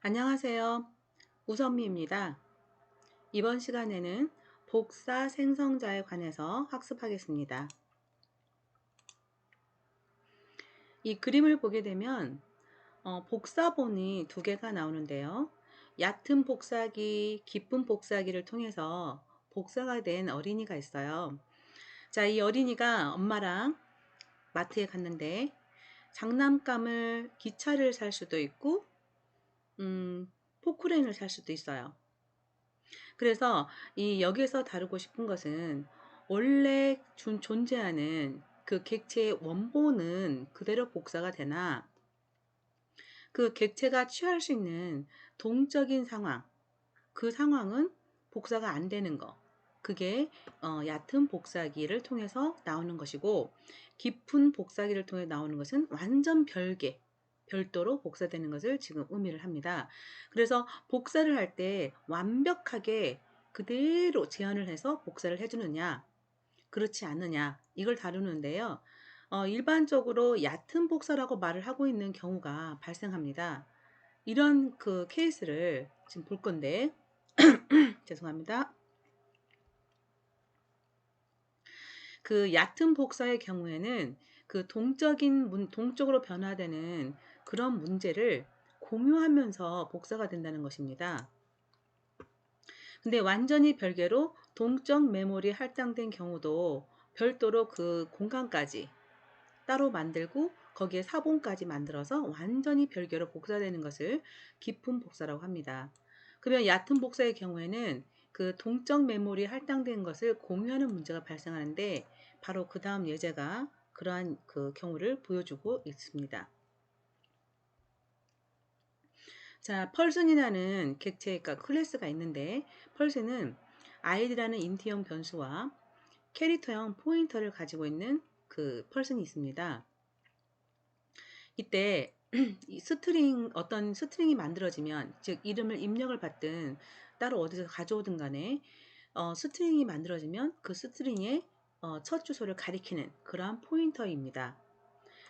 안녕하세요. 우선미입니다. 이번 시간에는 복사 생성자에 관해서 학습하겠습니다. 이 그림을 보게 되면 복사본이 두 개가 나오는데요. 얕은 복사기, 깊은 복사기를 통해서 복사가 된 어린이가 있어요. 자, 이 어린이가 엄마랑 마트에 갔는데 장난감을 기차를 살 수도 있고 포크레인을 살 수도 있어요. 그래서 이 여기서 다루고 싶은 것은 원래 존재하는 그 객체의 원본은 그대로 복사가 되나 그 객체가 취할 수 있는 동적인 상황, 그 상황은 복사가 안 되는 거. 그게 얕은 복사기를 통해서 나오는 것이고 깊은 복사기를 통해 나오는 것은 완전 별도로 복사되는 것을 지금 의미를 합니다. 그래서 복사를 할 때 완벽하게 그대로 재현을 해서 복사를 해주느냐 그렇지 않느냐 이걸 다루는데요. 일반적으로 얕은 복사라고 말을 하고 있는 경우가 발생합니다. 이런 그 케이스를 지금 볼 건데 죄송합니다. 그 얕은 복사의 경우에는 그 동적으로 변화되는 그런 문제를 공유하면서 복사가 된다는 것입니다. 근데 완전히 별개로 동적 메모리 할당된 경우도 별도로 그 공간까지 따로 만들고 거기에 사본까지 만들어서 완전히 별개로 복사되는 것을 깊은 복사라고 합니다. 그러면 얕은 복사의 경우에는 그 동적 메모리 할당된 것을 공유하는 문제가 발생하는데 바로 그 다음 예제가 그러한 그 경우를 보여주고 있습니다. 자, 펄슨이라는 객체가 클래스가 있는데 펄슨은 id라는 인트형 변수와 캐릭터형 포인터를 가지고 있는 그 펄슨이 있습니다. 이때 어떤 스트링이 만들어지면 즉 이름을 입력을 받든 따로 어디서 가져오든 간에 스트링이 만들어지면 그 스트링의 첫 주소를 가리키는 그러한 포인터입니다.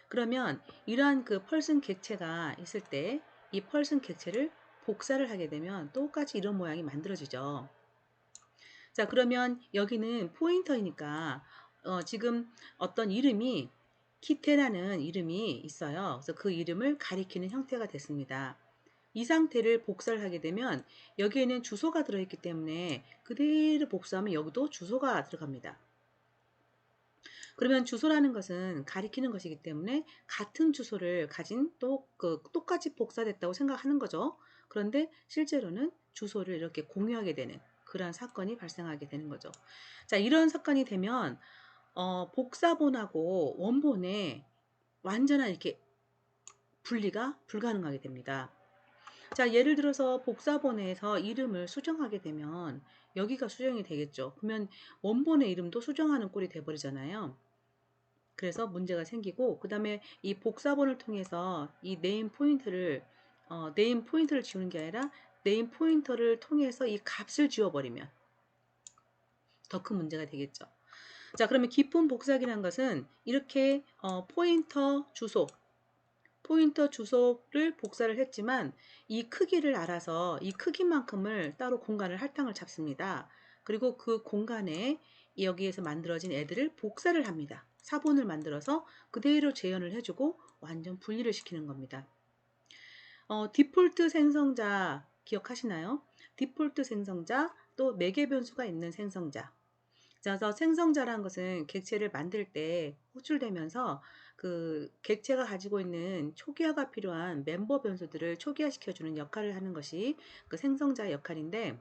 그러면 이러한 그 펄슨 객체가 있을 때 이 펄슨 객체를 복사를 하게 되면 똑같이 이런 모양이 만들어지죠. 자, 그러면 여기는 포인터이니까 지금 어떤 이름이 키테라는 이름이 있어요. 그래서 그 이름을 가리키는 형태가 됐습니다. 이 상태를 복사를 하게 되면 여기에는 주소가 들어있기 때문에 그대로 복사하면 여기도 주소가 들어갑니다. 그러면 주소라는 것은 가리키는 것이기 때문에 같은 주소를 가진 똑같이 복사됐다고 생각하는 거죠. 그런데 실제로는 주소를 이렇게 공유하게 되는 그러한 사건이 발생하게 되는 거죠. 자, 이런 사건이 되면 복사본하고 원본의 완전한 이렇게 분리가 불가능하게 됩니다. 자, 예를 들어서 복사본에서 이름을 수정하게 되면 여기가 수정이 되겠죠. 그러면 원본의 이름도 수정하는 꼴이 돼버리잖아요. 그래서 문제가 생기고 그 다음에 이 복사본을 통해서 이 네임 포인트를 지우는 게 아니라 네임 포인터를 통해서 이 값을 지워버리면 더 큰 문제가 되겠죠. 자, 그러면 깊은 복사기란 것은 이렇게 포인터 주소를 복사를 했지만 이 크기를 알아서 이 크기만큼을 따로 공간을 할당을 잡습니다. 그리고 그 공간에 여기에서 만들어진 애들을 복사를 합니다. 사본을 만들어서 그대로 재현을 해주고 완전 분리를 시키는 겁니다. 디폴트 생성자 기억하시나요? 디폴트 생성자 또 매개 변수가 있는 생성자. 그래서 생성자라는 것은 객체를 만들 때 호출되면서 그 객체가 가지고 있는 초기화가 필요한 멤버 변수들을 초기화시켜주는 역할을 하는 것이 그 생성자 역할인데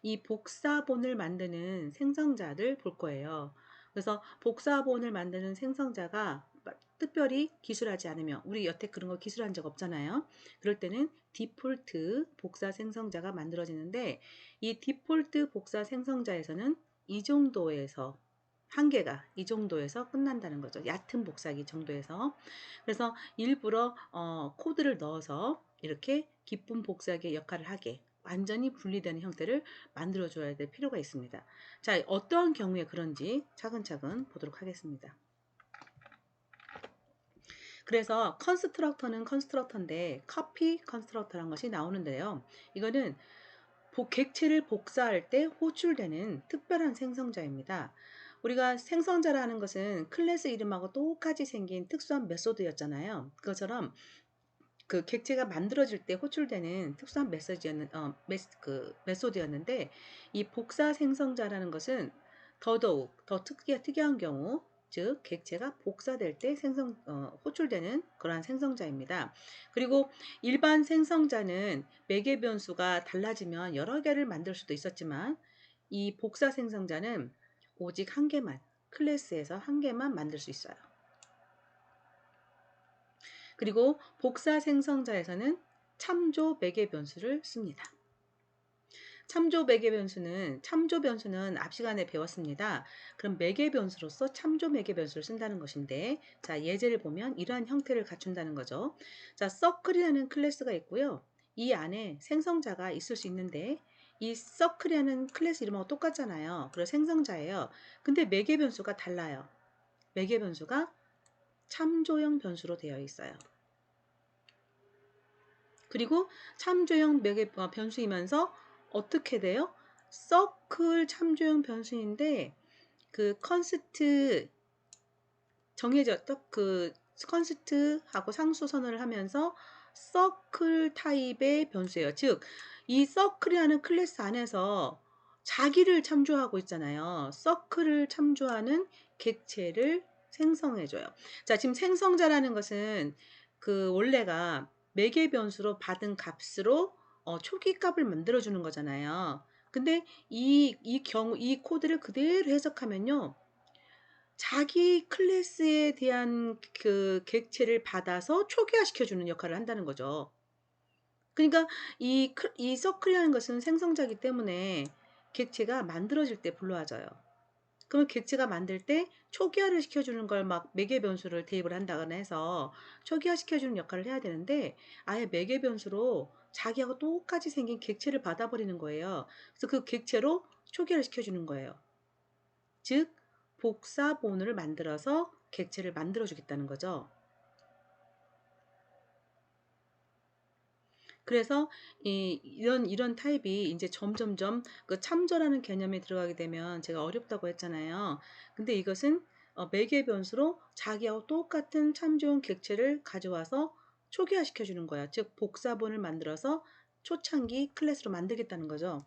이 복사본을 만드는 생성자를 볼 거예요. 그래서 복사본을 만드는 생성자가 특별히 기술하지 않으면 우리 여태 그런 거 기술한 적 없잖아요. 그럴 때는 디폴트 복사 생성자가 만들어지는데 이 디폴트 복사 생성자에서는 이 정도에서 한계가 이 정도에서 끝난다는 거죠. 얕은 복사기 정도에서. 그래서 일부러 코드를 넣어서 이렇게 깊은 복사기의 역할을 하게 완전히 분리되는 형태를 만들어 줘야 될 필요가 있습니다. 자, 어떤 경우에 그런지 차근차근 보도록 하겠습니다. 그래서 컨스트럭터는 컨스트럭터인데 커피 컨스트럭터라는 것이 나오는데요. 이거는 객체를 복사할 때 호출되는 특별한 생성자입니다. 우리가 생성자라는 것은 클래스 이름하고 똑같이 생긴 특수한 메소드였잖아요. 그것처럼 그 객체가 만들어질 때 호출되는 특수한 메소드였는데, 이 복사 생성자라는 것은 더더욱 더 특이한 경우, 즉 객체가 복사될 때 호출되는 그러한 생성자입니다. 그리고 일반 생성자는 매개 변수가 달라지면 여러 개를 만들 수도 있었지만, 이 복사 생성자는 오직 한 개만, 클래스에서 한 개만 만들 수 있어요. 그리고 복사 생성자에서는 참조 매개 변수를 씁니다. 참조 매개 변수는 앞 시간에 배웠습니다. 그럼 매개 변수로서 참조 매개 변수를 쓴다는 것인데, 자, 예제를 보면 이러한 형태를 갖춘다는 거죠. 자, 서클이라는 클래스가 있고요. 이 안에 생성자가 있을 수 있는데, 이 서클이라는 클래스 이름하고 똑같잖아요. 그래서 생성자예요. 근데 매개 변수가 달라요. 매개 변수가 참조형 변수로 되어 있어요. 그리고 참조형 변수이면서 어떻게 돼요? 서클 참조형 변수인데, 그 컨스트 정해졌던 그 컨스트하고 상수 선언을 하면서 서클 타입의 변수예요. 즉, 이 서클이라는 클래스 안에서 자기를 참조하고 있잖아요. 서클을 참조하는 객체를 생성해줘요. 자, 지금 생성자라는 것은 그 원래가 매개 변수로 받은 값으로 초기 값을 만들어주는 거잖아요. 근데 이 코드를 그대로 해석하면요, 자기 클래스에 대한 그 객체를 받아서 초기화시켜주는 역할을 한다는 거죠. 그러니까 이 서클이라는 것은 생성자이기 때문에 객체가 만들어질 때 불러와져요. 그러면 객체가 만들 때 초기화를 시켜주는 걸 막 매개 변수를 대입을 한다거나 해서 초기화 시켜주는 역할을 해야 되는데, 아예 매개 변수로 자기하고 똑같이 생긴 객체를 받아버리는 거예요. 그래서 그 객체로 초기화를 시켜주는 거예요. 즉, 복사 본을 만들어서 객체를 만들어 주겠다는 거죠. 그래서 이런 타입이 이제 점점점 그 참조라는 개념에 들어가게 되면 제가 어렵다고 했잖아요. 근데 이것은 매개 변수로 자기하고 똑같은 참조형 객체를 가져와서 초기화 시켜주는 거야. 즉, 복사본을 만들어서 초창기 클래스로 만들겠다는 거죠.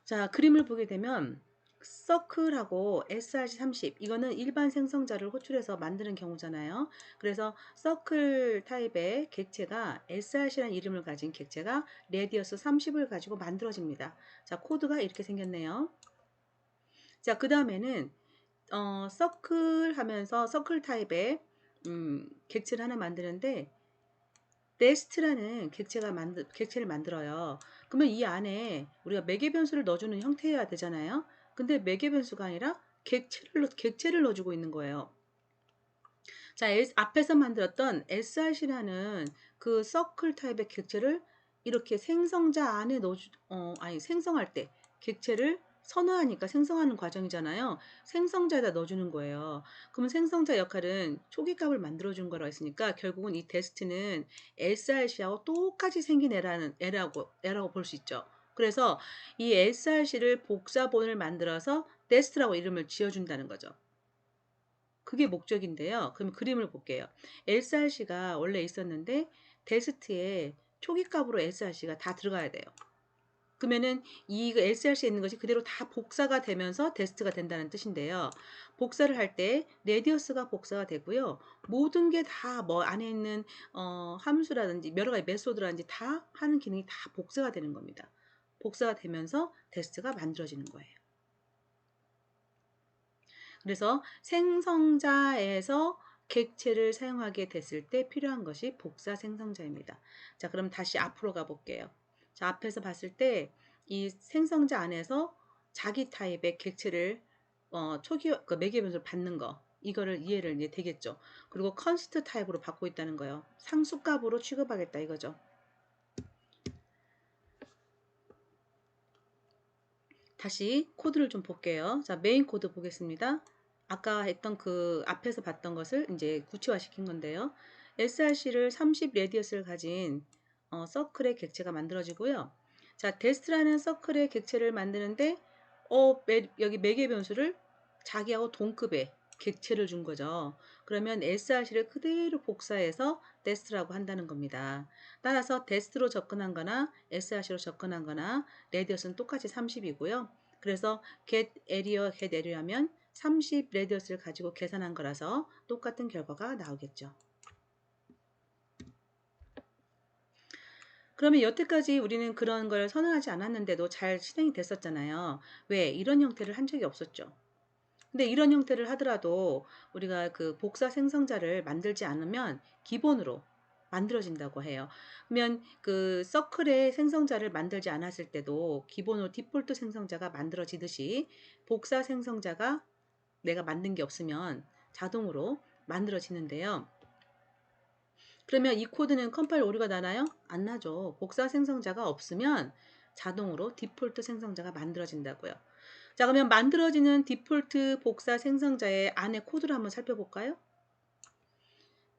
자, 그림을 보게 되면 서클하고 src30 이거는 일반 생성자를 호출해서 만드는 경우잖아요. 그래서 서클 타입의 객체가 src라는 이름을 가진 객체가 레디어스 30을 가지고 만들어집니다. 자, 코드가 이렇게 생겼네요. 자, 그 다음에는 서클 하면서 서클 타입의 객체를 하나 만드는데, 네스트라는 객체를 만들어요. 그러면 이 안에 우리가 매개 변수를 넣어주는 형태여야 되잖아요. 근데 매개 변수가 아니라 객체를 넣어주고 있는 거예요. 자, 앞에서 만들었던 src라는 그 서클 타입의 객체를 이렇게 생성자 안에 생성할 때 객체를 선호하니까 생성하는 과정이잖아요. 생성자에다 넣어주는 거예요. 그러면 생성자 역할은 초기값을 만들어준 거라고 했으니까 결국은 이 테스트는 src하고 똑같이 생긴 애라고 볼 수 있죠. 그래서 이 src를 복사본을 만들어서 테스트라고 이름을 지어준다는 거죠. 그게 목적인데요. 그럼 그림을 볼게요. src가 원래 있었는데 테스트에 초기값으로 src가 다 들어가야 돼요. 그러면은 이 src에 있는 것이 그대로 다 복사가 되면서 테스트가 된다는 뜻인데요. 복사를 할 때 레디어스가 복사가 되고요. 모든 게 다 뭐 안에 있는 함수라든지 여러 가지 메소드라든지 다 하는 기능이 다 복사가 되는 겁니다. 복사가 되면서 테스트가 만들어지는 거예요. 그래서 생성자에서 객체를 사용하게 됐을 때 필요한 것이 복사 생성자입니다. 자, 그럼 다시 앞으로 가볼게요. 자, 앞에서 봤을 때 이 생성자 안에서 자기 타입의 객체를 매개 변수를 받는 거, 이거를 이해를 이제 되겠죠. 그리고 컨스트 타입으로 받고 있다는 거예요. 상수값으로 취급하겠다 이거죠. 다시 코드를 좀 볼게요. 자, 메인 코드 보겠습니다. 아까 했던 그 앞에서 봤던 것을 이제 구체화시킨 건데요. SRC를 30 레디어스를 가진 서클의 객체가 만들어지고요. 자, 데스트라는 서클의 객체를 만드는데 여기 매개 변수를 자기하고 동급의 객체를 준 거죠. 그러면 SRC를 그대로 복사해서 데스트라고 한다는 겁니다. 따라서 데스트로 접근한 거나 SRC로 접근한 거나 레디어스는 똑같이 30이고요. 그래서 get area 하면 30 레디어스를 가지고 계산한 거라서 똑같은 결과가 나오겠죠. 그러면 여태까지 우리는 그런 걸 선언하지 않았는데도 잘 실행이 됐었잖아요. 왜? 이런 형태를 한 적이 없었죠. 근데 이런 형태를 하더라도 우리가 그 복사 생성자를 만들지 않으면 기본으로 만들어진다고 해요. 그러면 그 서클의 생성자를 만들지 않았을 때도 기본으로 디폴트 생성자가 만들어지듯이 복사 생성자가 내가 만든 게 없으면 자동으로 만들어지는데요. 그러면 이 코드는 컴파일 오류가 나나요? 안 나죠. 복사 생성자가 없으면 자동으로 디폴트 생성자가 만들어진다고요. 자, 그러면 만들어지는 디폴트 복사 생성자의 안에 코드를 한번 살펴볼까요?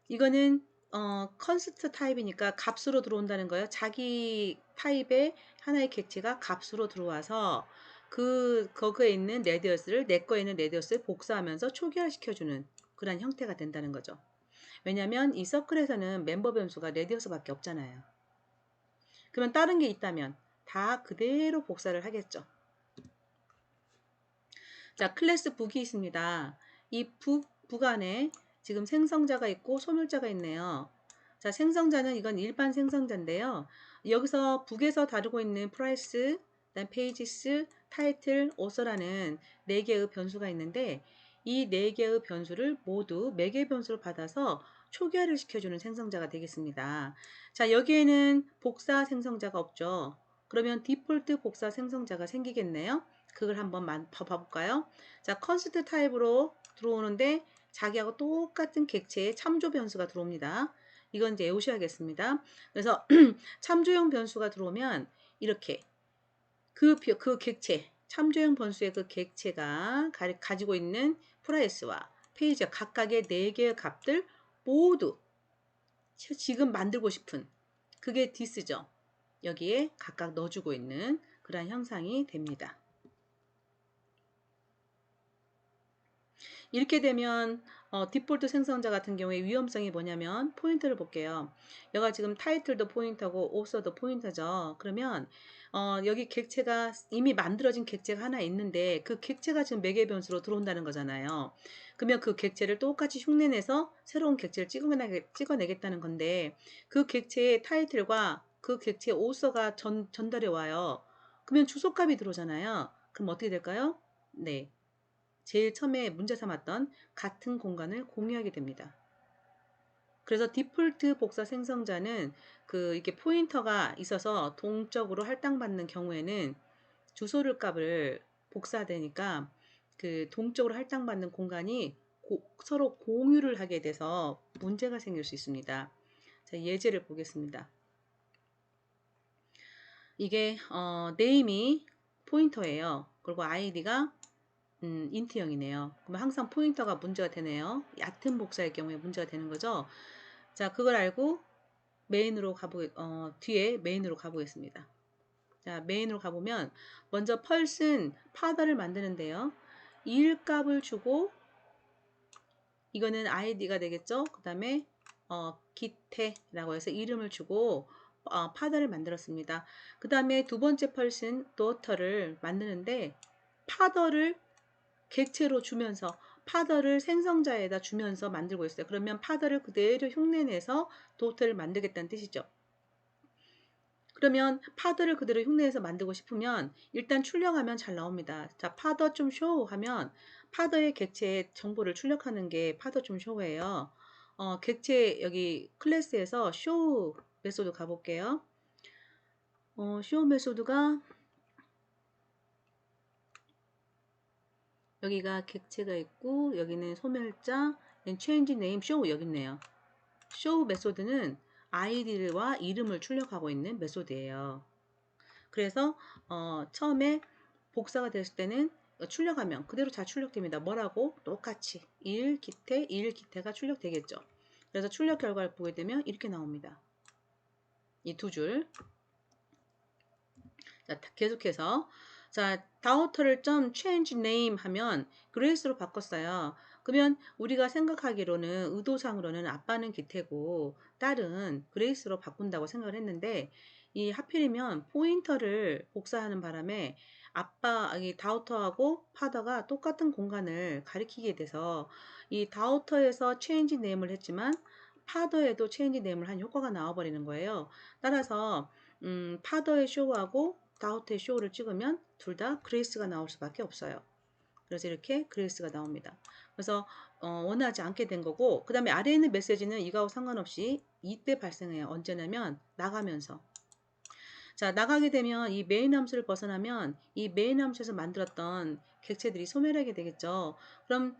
이거는 컨스트 타입이니까 값으로 들어온다는 거예요. 자기 타입의 하나의 객체가 값으로 들어와서 거기에 있는 레디어스를 내 거에 있는 레디어스를 복사하면서 초기화시켜주는 그런 형태가 된다는 거죠. 왜냐하면 이 서클에서는 멤버 변수가 레디어스밖에 없잖아요. 그러면 다른 게 있다면 다 그대로 복사를 하겠죠. 자, 클래스 북이 있습니다. 이 북 안에 지금 생성자가 있고 소멸자가 있네요. 자, 생성자는 이건 일반 생성자인데요. 여기서 북에서 다루고 있는 프라이스, 그다음 페이지스, 타이틀, 오서라는 4개의 변수가 있는데 이 4개의 변수를 모두 매개 변수로 받아서 초기화를 시켜주는 생성자가 되겠습니다. 자, 여기에는 복사 생성자가 없죠. 그러면 디폴트 복사 생성자가 생기겠네요. 그걸 한번 봐볼까요? 자, 컨스트 타입으로 들어오는데 자기하고 똑같은 객체의 참조 변수가 들어옵니다. 이건 이제 외우셔야겠습니다. 그래서 참조형 변수가 들어오면 이렇게 그 객체, 참조형 변수의 그 객체가 가지고 있는 프라이스와 페이지와 각각의 4개의 값들 모두 지금 만들고 싶은 그게 디스죠. 여기에 각각 넣어주고 있는 그런 형상이 됩니다. 이렇게 되면 디폴트 생성자 같은 경우에 위험성이 뭐냐면 포인터를 볼게요. 여기가 지금 타이틀도 포인터고 오서도 포인터죠. 그러면 여기 객체가 이미 만들어진 객체가 하나 있는데 그 객체가 지금 매개 변수로 들어온다는 거잖아요. 그러면 그 객체를 똑같이 흉내내서 새로운 객체를 찍어내겠다는 건데 그 객체의 타이틀과 그 객체의 오서가 전달해 와요. 그러면 주소값이 들어오잖아요. 그럼 어떻게 될까요? 네. 제일 처음에 문제 삼았던 같은 공간을 공유하게 됩니다. 그래서 디폴트 복사 생성자는 이게 포인터가 있어서 동적으로 할당받는 경우에는 주소를 값을 복사되니까 그 동적으로 할당받는 공간이 서로 공유를 하게 돼서 문제가 생길 수 있습니다. 자, 예제를 보겠습니다. 이게 네임이 포인터예요. 그리고 아이디가 인트형이네요. 그러면 항상 포인터가 문제가 되네요. 얕은 복사의 경우에 문제가 되는 거죠. 자, 그걸 알고 메인으로 뒤에 메인으로 가보겠습니다. 자, 메인으로 가보면 먼저 펄슨 파더를 만드는데요. 1값을 주고 이거는 아이디가 되겠죠. 그 다음에 기태라고 해서 이름을 주고 파더를 만들었습니다. 그 다음에 두 번째 펄슨 도터를 만드는데 파더를 객체로 주면서 파더를 생성자에다 주면서 만들고 있어요. 그러면 파더를 그대로 흉내내서 도트를 만들겠다는 뜻이죠. 그러면 파더를 그대로 흉내내서 만들고 싶으면 일단 출력하면 잘 나옵니다. 자, 파더 좀 쇼 하면 파더의 객체의 정보를 출력하는 게 파더 좀 쇼예요. 객체 여기 클래스에서 쇼 메소드 가볼게요. 쇼 메소드가 여기가 객체가 있고 여기는 소멸자, change name show 여기 있네요. show 메소드는 아이디와 이름을 출력하고 있는 메소드예요. 그래서 처음에 복사가 됐을 때는 출력하면 그대로 잘 출력됩니다. 뭐라고? 똑같이 1 기태, 1 기태가 출력되겠죠. 그래서 출력 결과를 보게 되면 이렇게 나옵니다. 이 두 줄. 자, 계속해서 자, 다우터를 점 change name 하면 그레이스로 바꿨어요. 그러면 우리가 생각하기로는 의도상으로는 아빠는 기태고 딸은 그레이스로 바꾼다고 생각을 했는데 이 하필이면 포인터를 복사하는 바람에 아빠 이 다우터하고 파더가 똑같은 공간을 가리키게 돼서 이 다우터에서 change name을 했지만 파더에도 change name을 한 효과가 나와버리는 거예요. 따라서 파더의 쇼하고 다우트의 쇼를 찍으면 둘 다 그레이스가 나올 수밖에 없어요. 그래서 이렇게 그레이스가 나옵니다. 그래서 원하지 않게 된 거고 그 다음에 아래에 있는 메시지는 이거하고 상관없이 이때 발생해요. 언제냐면 나가면서. 자, 나가게 되면 이 메인 함수를 벗어나면 이 메인 함수에서 만들었던 객체들이 소멸하게 되겠죠. 그럼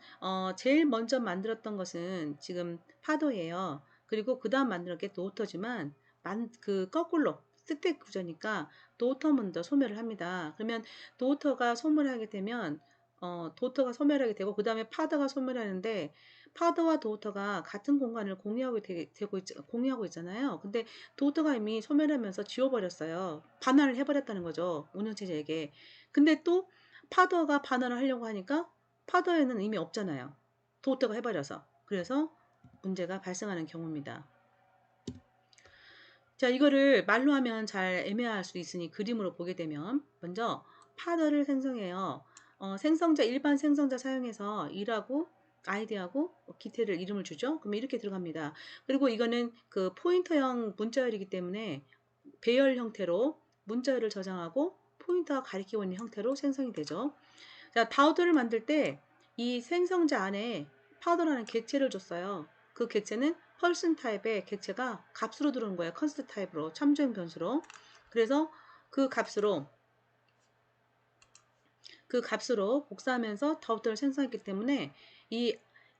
제일 먼저 만들었던 것은 지금 파도예요. 그리고 그 다음 만들었게 도터지만 그 거꾸로 스택 구조니까 도터 먼저 소멸을 합니다. 그러면 도터가 소멸하게 되면 도터가 소멸하게 되고 그 다음에 파더가 소멸하는데 파더와 도터가 같은 공간을 공유하고 있잖아요. 근데 도터가 이미 소멸하면서 지워버렸어요. 반환을 해버렸다는 거죠. 운영체제에게. 근데 또 파더가 반환을 하려고 하니까 파더에는 이미 없잖아요. 도터가 해버려서. 그래서 문제가 발생하는 경우입니다. 자, 이거를 말로 하면 잘 애매할 수 있으니 그림으로 보게 되면 먼저 파더를 생성해요. 생성자 일반 생성자 사용해서 일하고 아이디하고 기태를 이름을 주죠. 그러면 이렇게 들어갑니다. 그리고 이거는 그 포인터형 문자열이기 때문에 배열 형태로 문자열을 저장하고 포인터가 가리키고 있는 형태로 생성이 되죠. 자, 다우더를 만들 때 이 생성자 안에 파우더라는 객체를 줬어요. 그 객체는 펄슨 타입의 객체가 값으로 들어오는 거예요. 컨스트 타입으로, 참조형 변수로. 그래서 그 값으로 복사하면서 다우더를 생성했기 때문에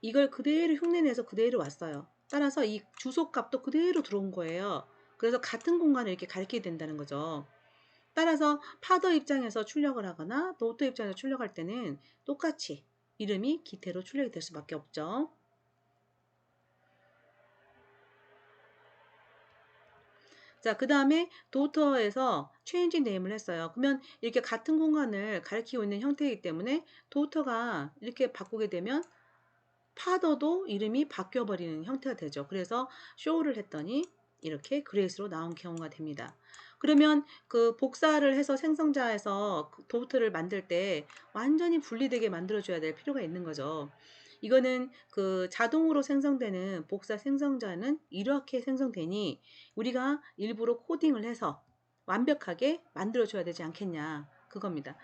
이걸 그대로 흉내내서 그대로 왔어요. 따라서 이 주소 값도 그대로 들어온 거예요. 그래서 같은 공간을 이렇게 가리키게 된다는 거죠. 따라서 파더 입장에서 출력을 하거나 도터 입장에서 출력할 때는 똑같이 이름이 기태로 출력이 될 수밖에 없죠. 자, 그 다음에 도터에서 change name을 했어요. 그러면 이렇게 같은 공간을 가리키고 있는 형태이기 때문에 도터가 이렇게 바꾸게 되면 파더도 이름이 바뀌어버리는 형태가 되죠. 그래서 show를 했더니 이렇게 그레이스로 나온 경우가 됩니다. 그러면 그 복사를 해서 생성자에서 도트를 만들 때 완전히 분리되게 만들어줘야 될 필요가 있는 거죠. 이거는 그 자동으로 생성되는 복사 생성자는 이렇게 생성되니 우리가 일부러 코딩을 해서 완벽하게 만들어줘야 되지 않겠냐. 그겁니다.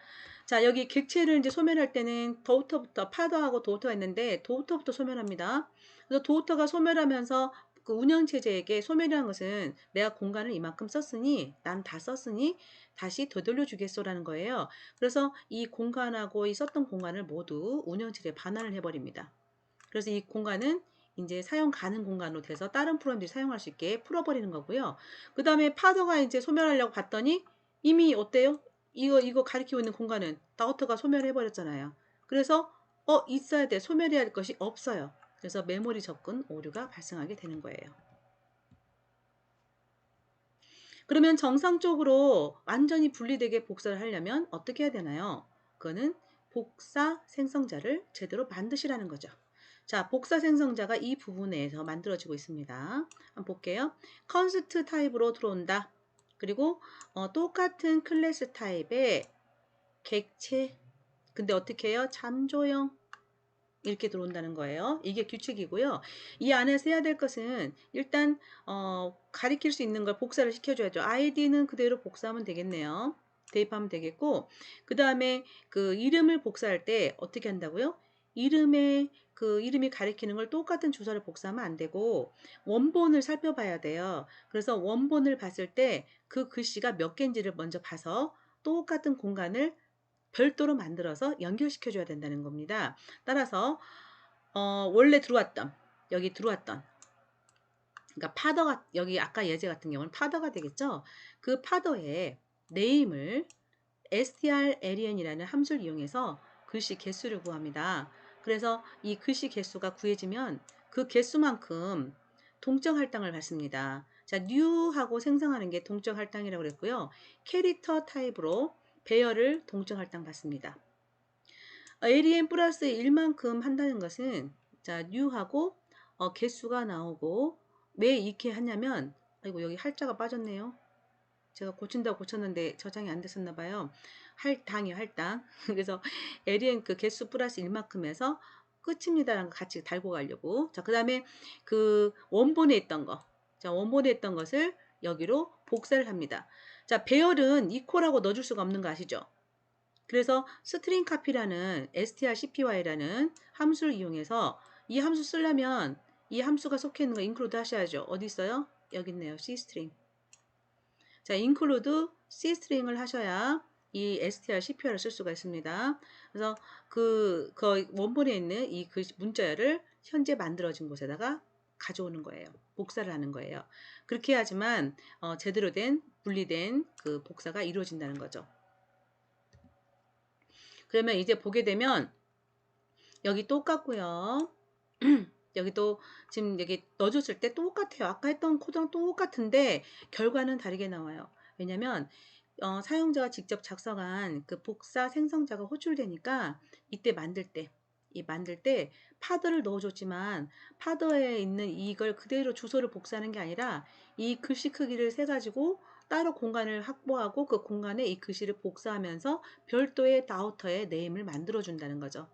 자, 여기 객체를 이제 소멸할 때는 도우터부터 파더하고 도우터가 있는데 도우터부터 소멸합니다. 그래서 도우터가 소멸하면서 그 운영체제에게 소멸이라는 것은 내가 공간을 이만큼 썼으니 난 다 썼으니 다시 되돌려 주겠소라는 거예요. 그래서 이 공간하고 이 썼던 공간을 모두 운영체제에 반환을 해버립니다. 그래서 이 공간은 이제 사용 가능 공간으로 돼서 다른 프로그램들이 사용할 수 있게 풀어버리는 거고요. 그 다음에 파더가 이제 소멸하려고 봤더니 이미 어때요? 이거 가리키고 있는 공간은 다우터가 소멸해버렸잖아요. 그래서 있어야 돼. 소멸해야 할 것이 없어요. 그래서 메모리 접근 오류가 발생하게 되는 거예요. 그러면 정상적으로 완전히 분리되게 복사를 하려면 어떻게 해야 되나요? 그거는 복사 생성자를 제대로 만드시라는 거죠. 자, 복사 생성자가 이 부분에서 만들어지고 있습니다. 한번 볼게요. 컨스트 타입으로 들어온다. 그리고 똑같은 클래스 타입의 객체. 근데 어떻게 해요? 참조형. 이렇게 들어온다는 거예요. 이게 규칙이고요. 이 안에서 해야 될 것은 일단 가리킬 수 있는 걸 복사를 시켜줘야죠. 아이디는 그대로 복사하면 되겠네요. 대입하면 되겠고 그 다음에 그 이름을 복사할 때 어떻게 한다고요? 이름이 가리키는 걸 똑같은 주소를 복사하면 안 되고 원본을 살펴봐야 돼요. 그래서 원본을 봤을 때 그 글씨가 몇 개인지를 먼저 봐서 똑같은 공간을 별도로 만들어서 연결시켜 줘야 된다는 겁니다. 따라서 원래 들어왔던 여기 들어왔던 그러니까 파더가 여기 아까 예제 같은 경우는 파더가 되겠죠. 그 파더의 네임을 strlen이라는 함수를 이용해서 글씨 개수를 구합니다. 그래서 이 글씨 개수가 구해지면 그 개수만큼 동적 할당을 받습니다. 자, new하고 생성하는 게 동적 할당이라고 그랬고요. 캐릭터 타입으로 배열을 동적 할당 받습니다. ALN 플러스 1만큼 한다는 것은 자, new하고 개수가 나오고 왜 이렇게 하냐면 아이고 여기 할자가 빠졌네요. 제가 고친다고 고쳤는데 저장이 안 됐었나 봐요. 할당이요, 할당. 그래서 LN 그 개수 플러스 1만큼 해서 끝입니다라는 거 같이 달고 가려고. 자, 그 다음에 그 원본에 있던 거. 자, 원본에 있던 것을 여기로 복사를 합니다. 자, 배열은 equal하고 넣어줄 수가 없는 거 아시죠? 그래서 string copy라는 strcpy라는 함수를 이용해서 이 함수 쓰려면 이 함수가 속해 있는 거 include 하셔야죠. 어디 있어요? 여기 있네요. cstring. 자, include cstring을 하셔야 이 strcpy를 쓸 수가 있습니다. 그래서 그 원본에 있는 이 문자열을 현재 만들어진 곳에다가 가져오는 거예요. 복사를 하는 거예요. 그렇게 해야지만 제대로 된 분리된 그 복사가 이루어진다는 거죠. 그러면 이제 보게 되면 여기 똑같고요. 여기도 지금 여기 넣어줬을 때 똑같아요. 아까 했던 코드랑 똑같은데 결과는 다르게 나와요. 왜냐면 사용자가 직접 작성한 그 복사 생성자가 호출되니까 이때 만들 때 파더를 넣어줬지만 파더에 있는 이걸 그대로 주소를 복사하는 게 아니라 이 글씨 크기를 세 가지고 따로 공간을 확보하고 그 공간에 이 글씨를 복사하면서 별도의 다우터의 네임을 만들어 준다는 거죠.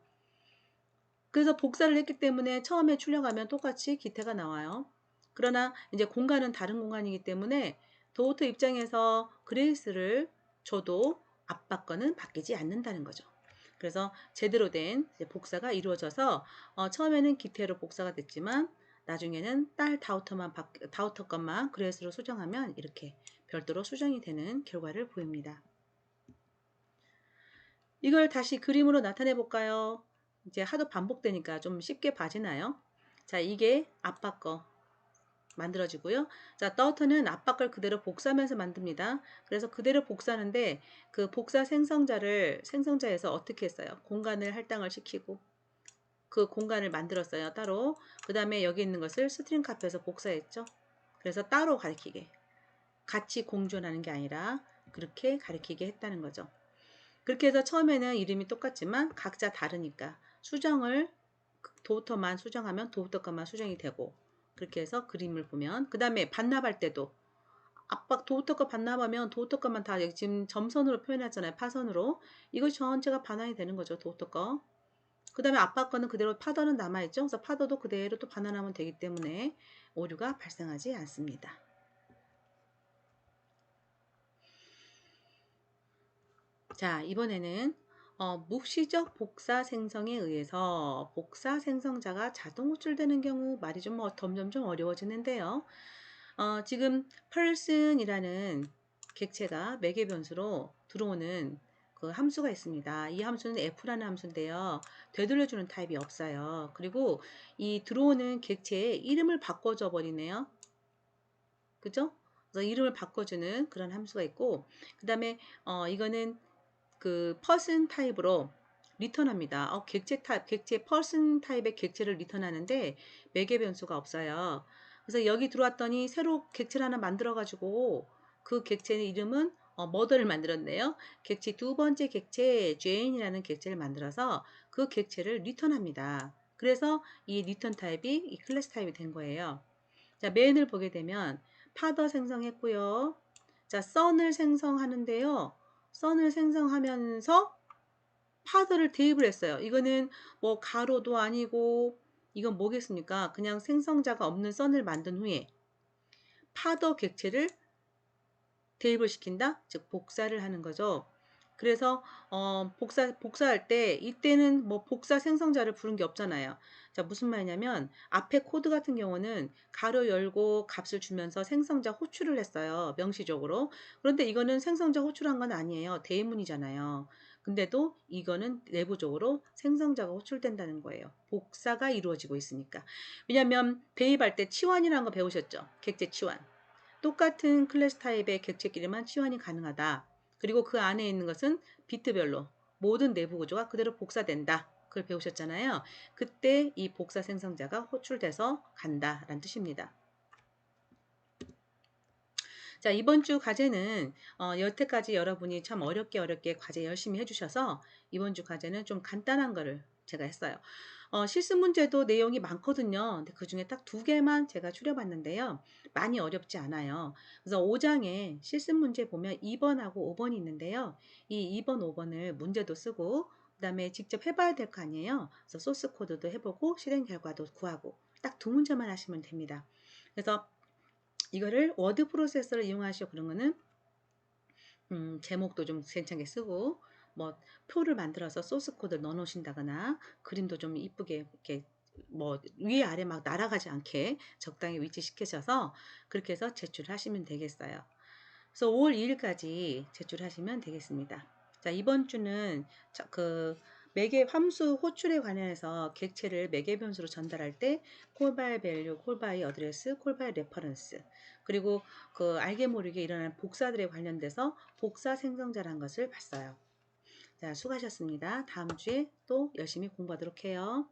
그래서 복사를 했기 때문에 처음에 출력하면 똑같이 기태가 나와요. 그러나 이제 공간은 다른 공간이기 때문에 도어터 입장에서 그레이스를 줘도 앞바 거는 바뀌지 않는다는 거죠. 그래서 제대로 된 복사가 이루어져서 처음에는 기태로 복사가 됐지만 나중에는 딸 다우터 것만 그레이스로 수정하면 이렇게 별도로 수정이 되는 결과를 보입니다. 이걸 다시 그림으로 나타내 볼까요? 이제 하도 반복되니까 좀 쉽게 봐지나요? 자, 이게 아빠 거 만들어지고요. 자, 더터는 아빠 걸 그대로 복사하면서 만듭니다. 그래서 그대로 복사하는데 그 복사 생성자에서 어떻게 했어요? 공간을 할당을 시키고 그 공간을 만들었어요. 따로. 그 다음에 여기 있는 것을 스트링 카피에서 복사했죠. 그래서 따로 가리키게. 같이 공존하는 게 아니라 그렇게 가리키게 했다는 거죠. 그렇게 해서 처음에는 이름이 똑같지만 각자 다르니까 수정을 도우터만 수정하면 도우터 것만 수정이 되고 그렇게 해서 그림을 보면 그 다음에 반납할 때도 압박 도우터 거 반납하면 도우터 것만 다 여기 지금 점선으로 표현했잖아요. 파선으로 이것이 전체가 반환이 되는 거죠. 도우터 거. 그 다음에 압박 거는 그대로 파더는 남아있죠. 그래서 파더도 그대로 또 반환하면 되기 때문에 오류가 발생하지 않습니다. 자, 이번에는 묵시적 복사 생성에 의해서 복사 생성자가 자동 호출되는 경우 말이 좀 점점 어려워지는데요. 지금 person이라는 객체가 매개 변수로 들어오는 그 함수가 있습니다. 이 함수는 f라는 함수인데요. 되돌려주는 타입이 없어요. 그리고 이 들어오는 객체의 이름을 바꿔줘 버리네요. 그죠? 그래서 이름을 바꿔주는 그런 함수가 있고 그 다음에 이거는 그 person 타입으로 리턴합니다. 객체 person 타입의 객체를 리턴하는데 매개 변수가 없어요. 그래서 여기 들어왔더니 새로 객체를 하나 만들어 가지고 그 객체의 이름은 mother를 만들었네요. 객체 두 번째 객체 jane이라는 객체를 만들어서 그 객체를 리턴합니다. 그래서 이 리턴 타입이 이 클래스 타입이 된 거예요. 자, main을 보게 되면 father 생성했고요. 자, son을 생성하는데요. son을 생성하면서 father를 대입을 했어요. 이거는 뭐 가로도 아니고 이건 뭐겠습니까? 그냥 생성자가 없는 son을 만든 후에 father 객체를 대입을 시킨다? 즉 복사를 하는 거죠. 그래서 복사할 때 이때는 뭐 복사 생성자를 부른 게 없잖아요. 자, 무슨 말이냐면 앞에 코드 같은 경우는 가로 열고 값을 주면서 생성자 호출을 했어요. 명시적으로. 그런데 이거는 생성자 호출한 건 아니에요. 대문이잖아요. 근데도 이거는 내부적으로 생성자가 호출된다는 거예요. 복사가 이루어지고 있으니까. 왜냐면 대입할 때 치환이라는 거 배우셨죠? 객체 치환. 똑같은 클래스 타입의 객체끼리만 치환이 가능하다. 그리고 그 안에 있는 것은 비트별로 모든 내부 구조가 그대로 복사된다. 그걸 배우셨잖아요. 그때 이 복사 생성자가 호출돼서 간다라는 뜻입니다. 자, 이번 주 과제는 여태까지 여러분이 참 어렵게 과제 열심히 해주셔서 이번 주 과제는 좀 간단한 거를 제가 했어요. 실습 문제도 내용이 많거든요. 근데 그 중에 딱 2개만 제가 추려봤는데요. 많이 어렵지 않아요. 그래서 5장에 실습 문제 보면 2번하고 5번이 있는데요. 이 2번, 5번을 문제도 쓰고 그 다음에 직접 해봐야 될 거 아니에요. 그래서 소스 코드도 해보고 실행 결과도 구하고 딱 2문제만 하시면 됩니다. 그래서 이거를 워드 프로세서를 이용하시고 그런 거는 제목도 좀 괜찮게 쓰고 뭐 표를 만들어서 소스 코드를 넣어 놓으신다거나 그림도 좀 이쁘게 이렇게 뭐 위아래 막 날아가지 않게 적당히 위치시키셔서 그렇게 해서 제출하시면 되겠어요. 그래서 5월 2일까지 제출하시면 되겠습니다. 자, 이번 주는 그 매개 함수 호출에 관련해서 객체를 매개 변수로 전달할 때 콜바이 밸류, 콜바이 어드레스, 콜바이 레퍼런스 그리고 그 알게 모르게 일어나는 복사들에 관련돼서 복사 생성자라는 것을 봤어요. 자, 수고하셨습니다. 다음 주에 또 열심히 공부하도록 해요.